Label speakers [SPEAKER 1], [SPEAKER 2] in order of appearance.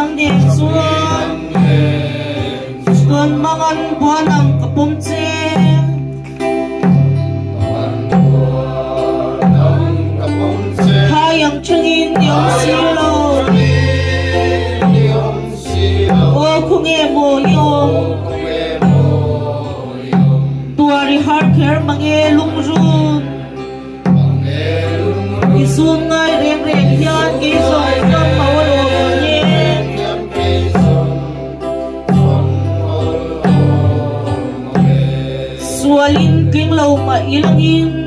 [SPEAKER 1] ang ding suan tuan mangan buwan ang kapumtse hayang changin yung silo o kung mo yung tuari harker mangelung run isun ngay reng yan gisong kang mawalo sualin king lau mailangin